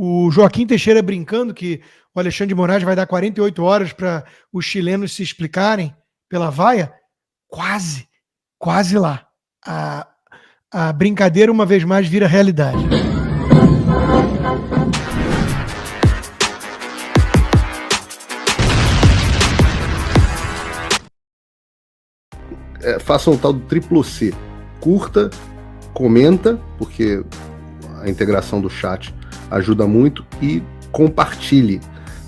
O Joaquim Teixeira brincando que o Alexandre de Moraes vai dar 48 horas para os chilenos se explicarem pela vaia. Quase lá. A brincadeira, uma vez mais, vira realidade. Façam o tal do triplo C. Curta, comenta, porque a integração do chat ajuda muito, e compartilhe.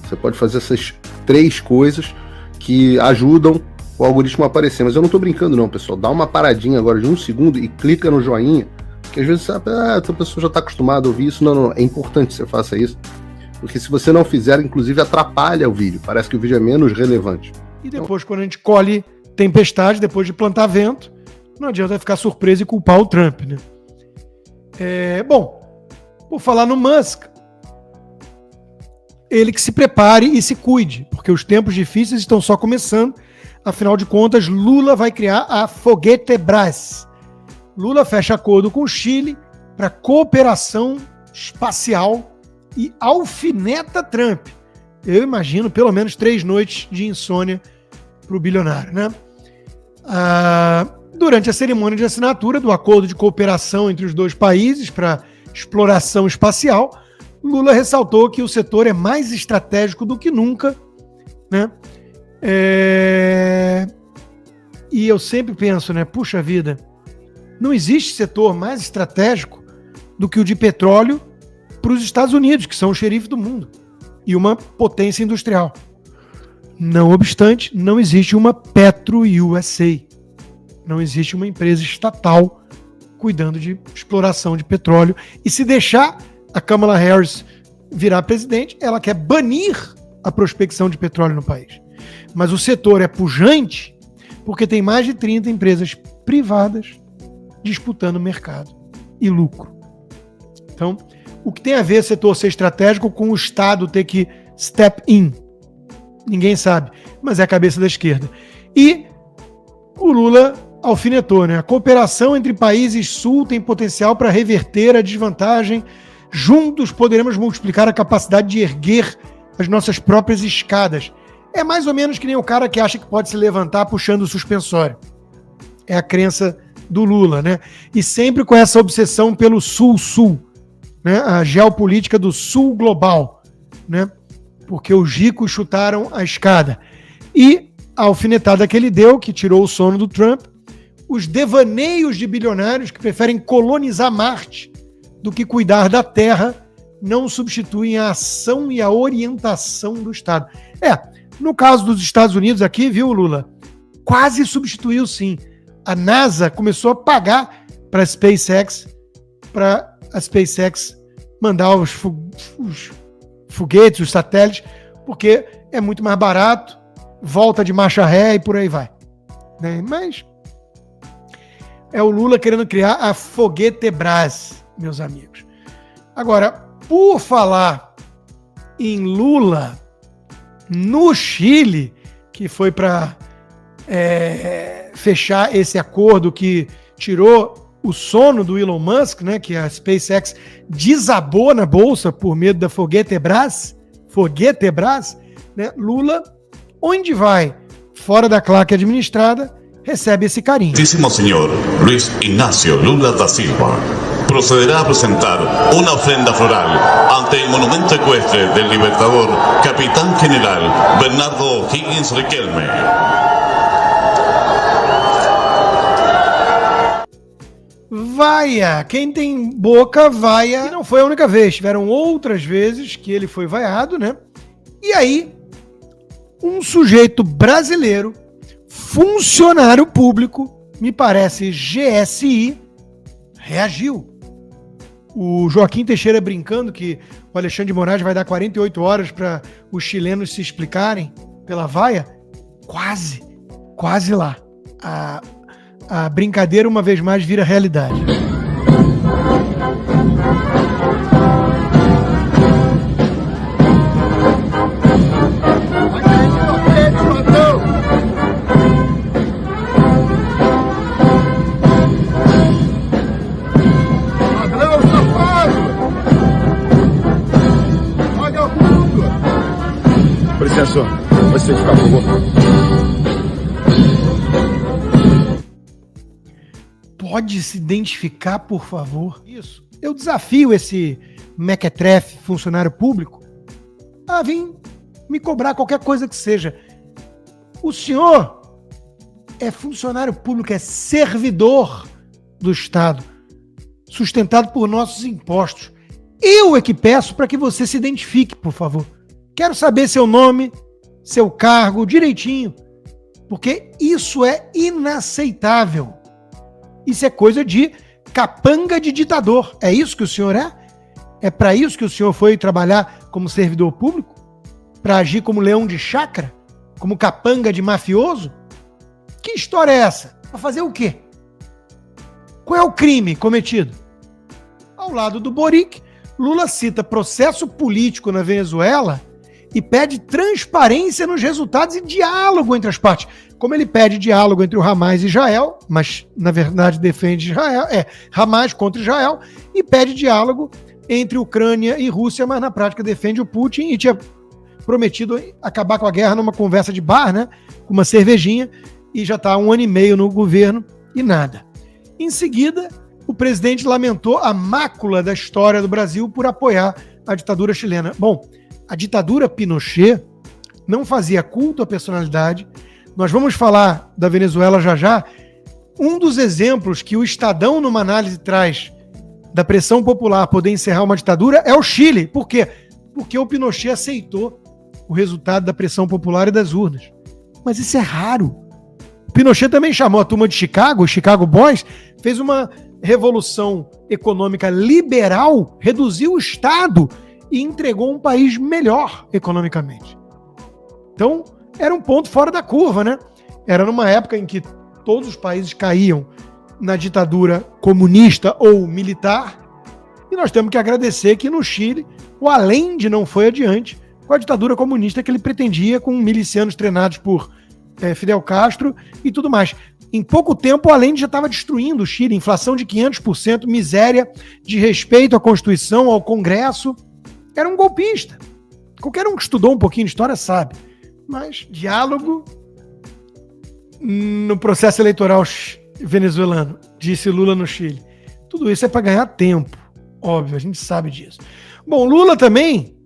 Você pode fazer essas 3 coisas que ajudam o algoritmo a aparecer. Mas eu não estou brincando não, pessoal. Dá uma paradinha agora de 1 segundo e clica no joinha, porque às vezes a pessoa já está acostumada a ouvir isso. Não, é importante que você faça isso, porque se você não fizer, inclusive atrapalha o vídeo. Parece que o vídeo é menos relevante. E depois, quando a gente colhe tempestade, depois de plantar vento, não adianta ficar surpreso e culpar o Trump, né? Bom, por falar no Musk, ele que se prepare e se cuide, porque os tempos difíceis estão só começando. Afinal de contas, Lula vai criar a Foguetebras. Lula fecha acordo com o Chile para cooperação espacial e alfineta Trump. Eu imagino pelo menos 3 noites de insônia para o bilionário, né? Durante a cerimônia de assinatura do acordo de cooperação entre os 2 países para exploração espacial, Lula ressaltou que o setor é mais estratégico do que nunca, né? E eu sempre penso, né? Puxa vida, não existe setor mais estratégico do que o de petróleo para os Estados Unidos, que são o xerife do mundo e uma potência industrial. Não obstante, não existe uma Petro USA. Não existe uma empresa estatal cuidando de exploração de petróleo. E se deixar a Kamala Harris virar presidente, ela quer banir a prospecção de petróleo no país. Mas o setor é pujante porque tem mais de 30 empresas privadas disputando mercado e lucro. Então, o que tem a ver o setor ser estratégico com o Estado ter que step in? Ninguém sabe, mas é a cabeça da esquerda. E o Lula alfinetou, né? A cooperação entre países sul tem potencial para reverter a desvantagem. Juntos poderemos multiplicar a capacidade de erguer as nossas próprias escadas. É mais ou menos que nem o cara que acha que pode se levantar puxando o suspensório. É a crença do Lula, né? E sempre com essa obsessão pelo sul-sul, né? A geopolítica do sul global, né? Porque os ricos chutaram a escada. E a alfinetada que ele deu, que tirou o sono do Trump, os devaneios de bilionários que preferem colonizar Marte do que cuidar da Terra não substituem a ação e a orientação do Estado. No caso dos Estados Unidos aqui, viu, Lula? Quase substituiu, sim. A NASA começou a pagar para a SpaceX mandar os foguetes, os satélites, porque é muito mais barato, volta de marcha ré e por aí vai. Né? Mas é o Lula querendo criar a Foguetebras, meus amigos. Agora, por falar em Lula, no Chile, que foi para fechar esse acordo que tirou o sono do Elon Musk, né, que a SpaceX desabou na bolsa por medo da Foguetebras, né, Lula, onde vai, fora da claque administrada, recebe esse carinho. Excelentíssimo senhor Luiz Inácio Lula da Silva procederá a apresentar uma ofrenda floral ante o monumento equestre del libertador Capitán General Bernardo O'Higgins Riquelme. Vaia! Quem tem boca, vaia. E não foi a única vez. Tiveram outras vezes que ele foi vaiado, né? E aí, um sujeito brasileiro, funcionário público, me parece GSI, reagiu. O Joaquim Teixeira brincando que o Alexandre de Moraes vai dar 48 horas para os chilenos se explicarem pela vaia. Quase lá. A brincadeira, uma vez mais, vira realidade. senhor. Você, por favor. Pode se identificar, por favor? Isso. Eu desafio esse mequetrefe funcionário público a vir me cobrar qualquer coisa que seja. O senhor é funcionário público, é servidor do Estado, sustentado por nossos impostos. Eu é que peço para que você se identifique, por favor. Quero saber seu nome, seu cargo, direitinho, porque isso é inaceitável. Isso é coisa de capanga de ditador. É isso que o senhor é? É para isso que o senhor foi trabalhar como servidor público? Para agir como leão de chácara? Como capanga de mafioso? Que história é essa? Para fazer o quê? Qual é o crime cometido? Ao lado do Boric, Lula cita processo político na Venezuela e pede transparência nos resultados e diálogo entre as partes. Como ele pede diálogo entre o Hamas e Israel, mas na verdade defende Israel, Hamas contra Israel, e pede diálogo entre Ucrânia e Rússia, mas na prática defende o Putin e tinha prometido acabar com a guerra numa conversa de bar, né? Com uma cervejinha, e já está há 1 ano e meio no governo e nada. Em seguida, o presidente lamentou a mácula da história do Brasil por apoiar a ditadura chilena. Bom, a ditadura Pinochet não fazia culto à personalidade. Nós vamos falar da Venezuela já já. Um dos exemplos que o Estadão, numa análise, traz da pressão popular poder encerrar uma ditadura é o Chile. Por quê? Porque o Pinochet aceitou o resultado da pressão popular e das urnas. Mas isso é raro. O Pinochet também chamou a turma de Chicago, os Chicago Boys, fez uma revolução econômica liberal, reduziu o Estado e entregou um país melhor economicamente. Então, era um ponto fora da curva, né? Era numa época em que todos os países caíam na ditadura comunista ou militar, e nós temos que agradecer que no Chile o Allende não foi adiante com a ditadura comunista que ele pretendia, com milicianos treinados por Fidel Castro e tudo mais. Em pouco tempo o Allende já estava destruindo o Chile, inflação de 500%, miséria, de respeito à Constituição, ao Congresso. Era um golpista. Qualquer um que estudou um pouquinho de história sabe. Mas diálogo no processo eleitoral venezuelano, disse Lula no Chile. Tudo isso é para ganhar tempo, óbvio, a gente sabe disso. Bom, Lula também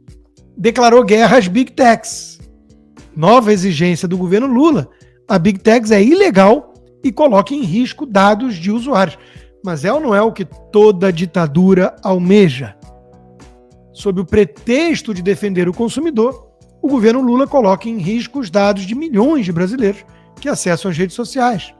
declarou guerra às Big Techs. Nova exigência do governo Lula. A Big Techs é ilegal e coloca em risco dados de usuários. Mas é ou não é o que toda ditadura almeja? Sob o pretexto de defender o consumidor, o governo Lula coloca em risco os dados de milhões de brasileiros que acessam as redes sociais.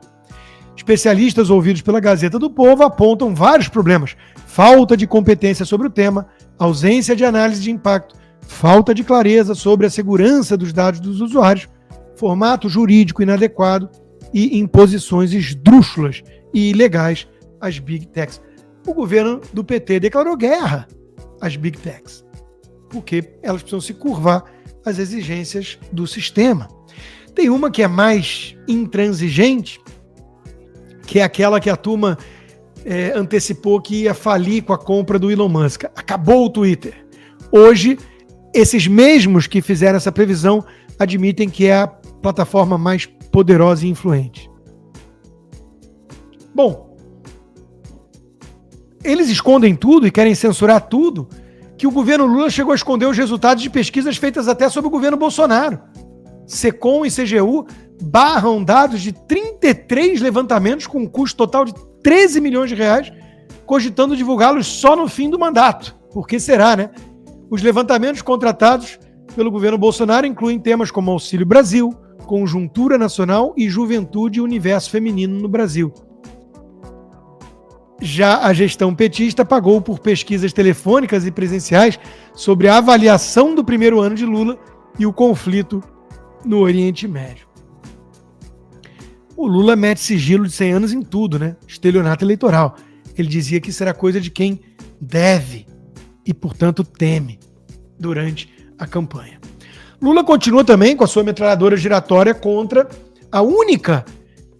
Especialistas ouvidos pela Gazeta do Povo apontam vários problemas: falta de competência sobre o tema, ausência de análise de impacto, falta de clareza sobre a segurança dos dados dos usuários, formato jurídico inadequado e imposições esdrúxulas e ilegais às Big Techs. O governo do PT declarou guerra às Big Techs, porque elas precisam se curvar às exigências do sistema. Tem uma que é mais intransigente, que é aquela que a turma antecipou que ia falir com a compra do Elon Musk. Acabou o Twitter. Hoje, esses mesmos que fizeram essa previsão admitem que é a plataforma mais poderosa e influente. Bom, eles escondem tudo e querem censurar tudo, que o governo Lula chegou a esconder os resultados de pesquisas feitas até sobre o governo Bolsonaro. Secom e CGU barram dados de 33 levantamentos com um custo total de 13 milhões de reais, cogitando divulgá-los só no fim do mandato. Por que será, né? Os levantamentos contratados pelo governo Bolsonaro incluem temas como Auxílio Brasil, Conjuntura Nacional e Juventude e Universo Feminino no Brasil. Já a gestão petista pagou por pesquisas telefônicas e presenciais sobre a avaliação do primeiro ano de Lula e o conflito no Oriente Médio. O Lula mete sigilo de 100 anos em tudo, né? Estelionato eleitoral. Ele dizia que isso era coisa de quem deve e, portanto, teme durante a campanha. Lula continua também com a sua metralhadora giratória contra a única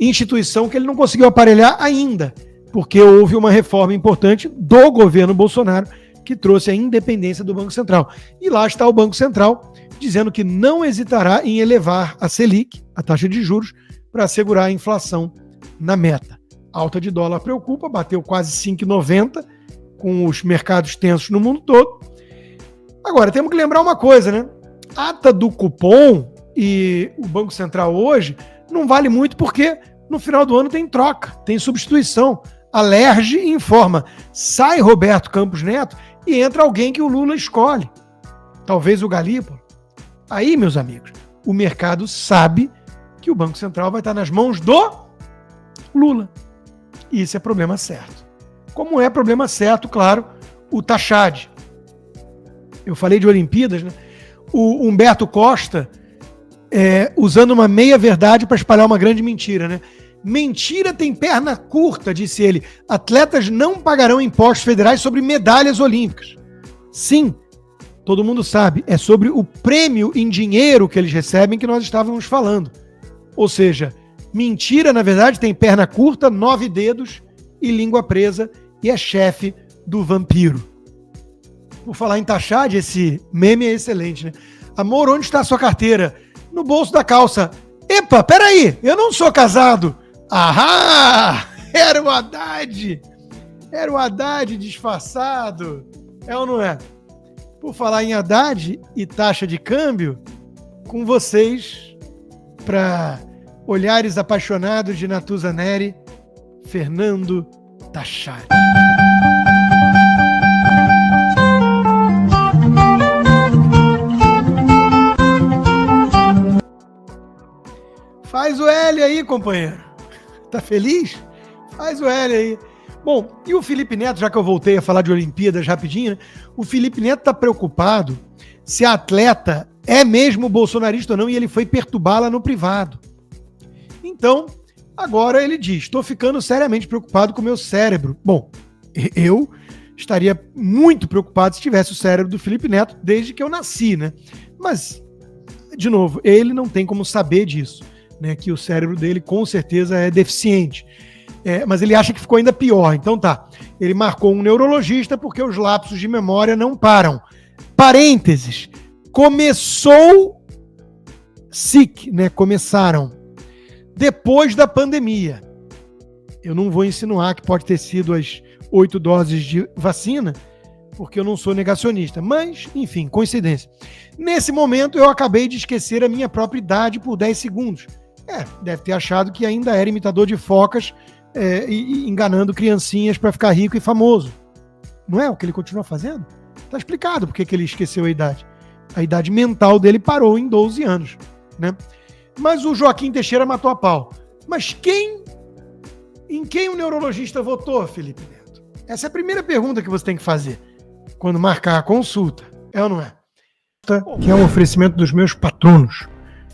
instituição que ele não conseguiu aparelhar ainda, porque houve uma reforma importante do governo Bolsonaro que trouxe a independência do Banco Central. E lá está o Banco Central dizendo que não hesitará em elevar a Selic, a taxa de juros, para assegurar a inflação na meta. A alta de dólar preocupa, bateu quase 5,90 com os mercados tensos no mundo todo. Agora, temos que lembrar uma coisa, né? A ata do cupom e o Banco Central hoje não vale muito porque no final do ano tem troca, tem substituição. A LERJ informa, sai Roberto Campos Neto e entra alguém que o Lula escolhe. Talvez o Galípolo. Aí, meus amigos, o mercado sabe que o Banco Central vai estar nas mãos do Lula. E isso é problema certo. Como é problema certo, claro, o Tachad. Eu falei de Olimpíadas, né? O Humberto Costa usando uma meia-verdade para espalhar uma grande mentira, né? Mentira tem perna curta, disse ele. Atletas não pagarão impostos federais sobre medalhas olímpicas. Sim, todo mundo sabe, é sobre o prêmio em dinheiro que eles recebem que nós estávamos falando. Ou seja, mentira, na verdade, tem perna curta, 9 dedos e língua presa e é chefe do vampiro. Por falar em Tachad, esse meme é excelente, né? Amor, onde está a sua carteira? No bolso da calça. Epa, peraí, eu não sou casado. Ahá! Era o Haddad! Era o Haddad disfarçado. É ou não é? Por falar em Haddad e taxa de câmbio, com vocês, para olhares apaixonados de Natuza Neri, Fernando Tachad. Faz o L aí, companheiro. Tá feliz? Faz o L aí. Bom, e o Felipe Neto, já que eu voltei a falar de Olimpíadas rapidinho, né? O Felipe Neto tá preocupado se a atleta é mesmo bolsonarista ou não e ele foi perturbá-la no privado. Então, agora ele diz, estou ficando seriamente preocupado com o meu cérebro. Bom, eu estaria muito preocupado se tivesse o cérebro do Felipe Neto desde que eu nasci, né? Mas, de novo, ele não tem como saber disso. Né, que o cérebro dele com certeza é deficiente. Mas ele acha que ficou ainda pior. Então tá, ele marcou um neurologista porque os lapsos de memória não param. Parênteses, começou SIC, né, começaram depois da pandemia. Eu não vou insinuar que pode ter sido as 8 doses de vacina, porque eu não sou negacionista, mas, enfim, coincidência. Nesse momento eu acabei de esquecer a minha própria idade por 10 segundos. Deve ter achado que ainda era imitador de focas e enganando criancinhas para ficar rico e famoso. Não é o que ele continua fazendo? Tá explicado por que ele esqueceu a idade. A idade mental dele parou em 12 anos. Né? Mas o Joaquim Teixeira matou a pau. Mas em quem o neurologista votou, Felipe Neto? Essa é a primeira pergunta que você tem que fazer quando marcar a consulta. É ou não é? Que é um oferecimento dos meus patronos.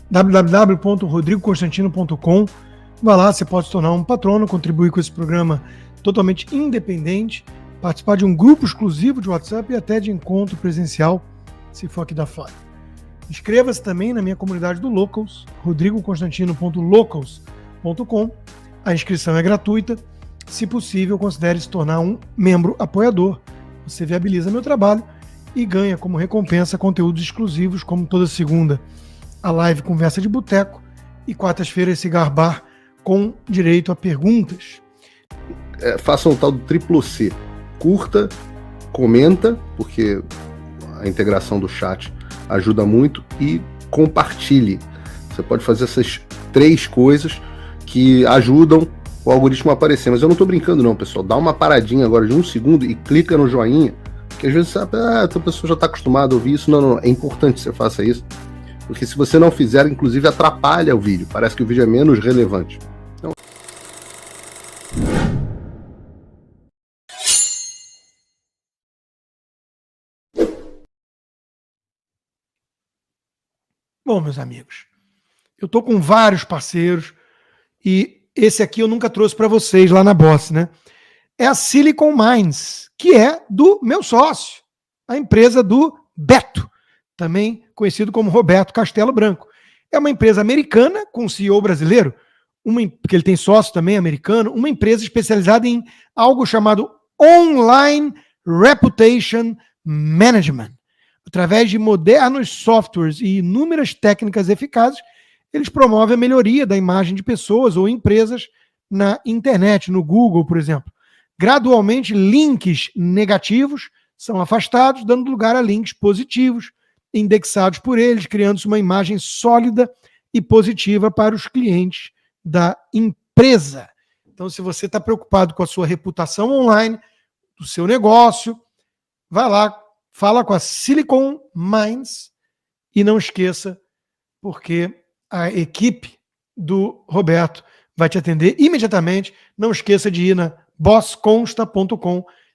www.rodrigoconstantino.com. Vá lá, você pode se tornar um patrono, contribuir com esse programa totalmente independente, participar de um grupo exclusivo de WhatsApp e até de encontro presencial, se for aqui da fora. Inscreva-se também na minha comunidade do Locals, rodrigoconstantino.locals.com. A inscrição é gratuita. Se possível, considere se tornar um membro apoiador. Você viabiliza meu trabalho e ganha como recompensa conteúdos exclusivos, como toda segunda a live Conversa de Boteco e quartas-feiras Cigar Bar com direito a perguntas. Façam o tal do triplo C. Curta, comenta, porque a integração do chat ajuda muito, e compartilhe. Você pode fazer essas 3 coisas que ajudam o algoritmo a aparecer. Mas eu não estou brincando não, pessoal. Dá uma paradinha agora de 1 segundo e clica no joinha, que às vezes sabe, a pessoa já está acostumada a ouvir isso. Não, é importante que você faça isso, porque se você não fizer, inclusive atrapalha o vídeo. Parece que o vídeo é menos relevante. Então... Bom, meus amigos, eu tô com vários parceiros e esse aqui eu nunca trouxe para vocês lá na Boss, né? É a Silicon Minds, que é do meu sócio, a empresa do Beto, também conhecido como Roberto Castelo Branco. É uma empresa americana com CEO brasileiro, porque ele tem sócio também americano, uma empresa especializada em algo chamado Online Reputation Management. através de modernos softwares e inúmeras técnicas eficazes, eles promovem a melhoria da imagem de pessoas ou empresas na internet, no Google, por exemplo. Gradualmente, links negativos são afastados, dando lugar a links positivos, indexados por eles, criando-se uma imagem sólida e positiva para os clientes da empresa. Então, se você está preocupado com a sua reputação online, do seu negócio, vai lá, fala com a Silicon Minds e não esqueça, porque a equipe do Roberto vai te atender imediatamente. Não esqueça de ir na bossconsta.com